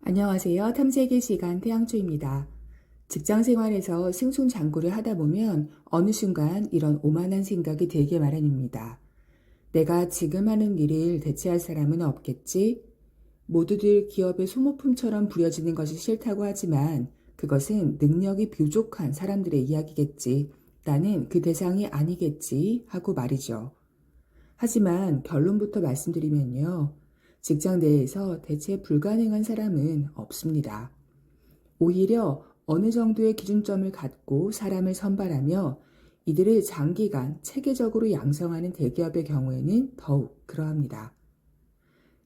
안녕하세요. 탐색의 시간 태양초입니다. 직장 생활에서 승승장구를 하다 보면 어느 순간 이런 오만한 생각이 들게 마련입니다. 내가 지금 하는 일을 대체할 사람은 없겠지? 모두들 기업의 소모품처럼 부려지는 것이 싫다고 하지만 그것은 능력이 부족한 사람들의 이야기겠지. 나는 그 대상이 아니겠지 하고 말이죠. 하지만 결론부터 말씀드리면요. 직장 내에서 대체 불가능한 사람은 없습니다. 오히려 어느 정도의 기준점을 갖고 사람을 선발하며 이들을 장기간 체계적으로 양성하는 대기업의 경우에는 더욱 그러합니다.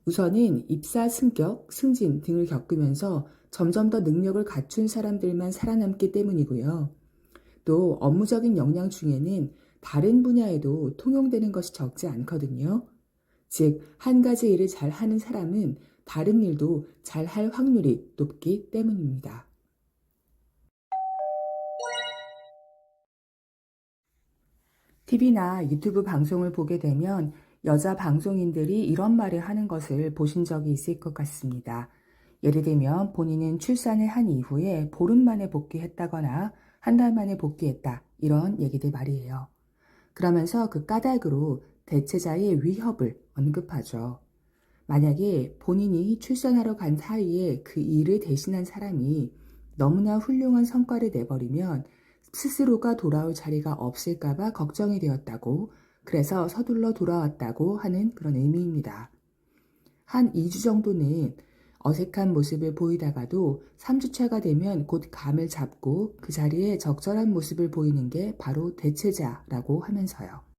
우선은 입사, 승격, 승진 등을 겪으면서 점점 더 능력을 갖춘 사람들만 살아남기 때문이고요. 또 업무적인 역량 중에는 다른 분야에도 통용되는 것이 적지 않거든요. 즉, 한 가지 일을 잘 하는 사람은 다른 일도 잘 할 확률이 높기 때문입니다. TV나 유튜브 방송을 보게 되면 여자 방송인들이 이런 말을 하는 것을 보신 적이 있을 것 같습니다. 예를 들면 본인은 출산을 한 이후에 보름 만에 복귀했다거나 한 달 만에 복귀했다. 이런 얘기들 말이에요. 그러면서 그 까닭으로 대체자의 위협을 언급하죠. 만약에 본인이 출산하러 간 사이에 그 일을 대신한 사람이 너무나 훌륭한 성과를 내버리면 스스로가 돌아올 자리가 없을까봐 걱정이 되었다고, 그래서 서둘러 돌아왔다고 하는 그런 의미입니다. 한 2주 정도는 어색한 모습을 보이다가도 3주차가 되면 곧 감을 잡고 그 자리에 적절한 모습을 보이는 게 바로 대체자라고 하면서요.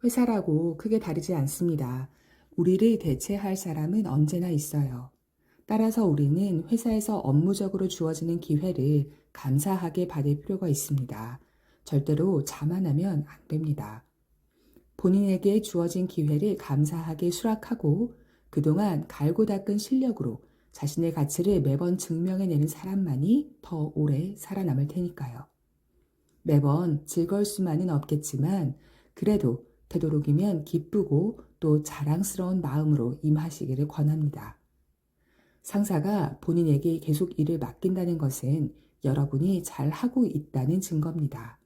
회사라고 크게 다르지 않습니다. 우리를 대체할 사람은 언제나 있어요. 따라서 우리는 회사에서 업무적으로 주어지는 기회를 감사하게 받을 필요가 있습니다. 절대로 자만하면 안 됩니다. 본인에게 주어진 기회를 감사하게 수락하고 그동안 갈고 닦은 실력으로 자신의 가치를 매번 증명해내는 사람만이 더 오래 살아남을 테니까요. 매번 즐거울 수만은 없겠지만 그래도 되도록이면 기쁘고 또 자랑스러운 마음으로 임하시기를 권합니다. 상사가 본인에게 계속 일을 맡긴다는 것은 여러분이 잘하고 있다는 증거입니다.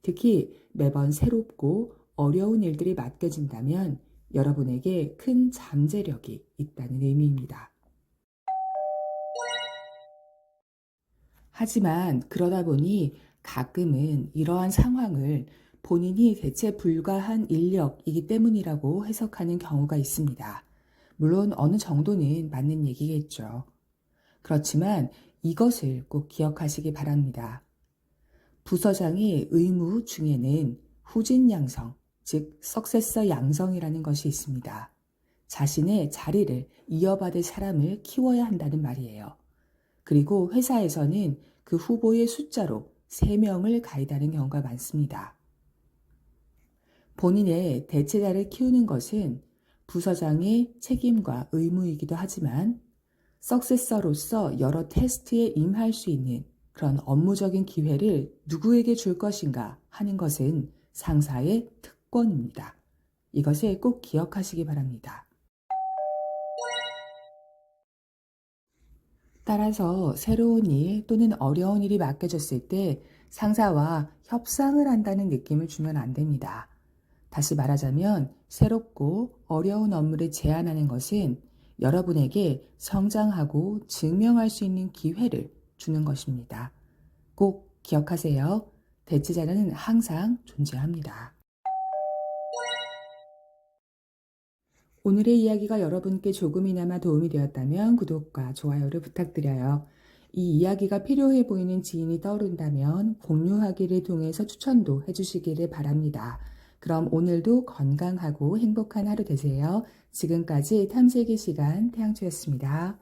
특히 매번 새롭고 어려운 일들이 맡겨진다면 여러분에게 큰 잠재력이 있다는 의미입니다. 하지만 그러다 보니 가끔은 이러한 상황을 본인이 대체 불가한 인력이기 때문이라고 해석하는 경우가 있습니다. 물론 어느 정도는 맞는 얘기겠죠. 그렇지만 이것을 꼭 기억하시기 바랍니다. 부서장의 의무 중에는 후진 양성, 즉 석세서 양성이라는 것이 있습니다. 자신의 자리를 이어받을 사람을 키워야 한다는 말이에요. 그리고 회사에서는 그 후보의 숫자로 3명을 가이다는 경우가 많습니다. 본인의 대체자를 키우는 것은 부서장의 책임과 의무이기도 하지만 석세서로서 여러 테스트에 임할 수 있는 그런 업무적인 기회를 누구에게 줄 것인가 하는 것은 상사의 특권입니다. 이것을 꼭 기억하시기 바랍니다. 따라서 새로운 일 또는 어려운 일이 맡겨졌을 때 상사와 협상을 한다는 느낌을 주면 안 됩니다. 다시 말하자면 새롭고 어려운 업무를 제안하는 것은 여러분에게 성장하고 증명할 수 있는 기회를 주는 것입니다. 꼭 기억하세요. 대체자는 항상 존재합니다. 오늘의 이야기가 여러분께 조금이나마 도움이 되었다면 구독과 좋아요를 부탁드려요. 이 이야기가 필요해 보이는 지인이 떠오른다면 공유하기를 통해서 추천도 해주시기를 바랍니다. 그럼 오늘도 건강하고 행복한 하루 되세요. 지금까지 탐색의 시간 태양초였습니다.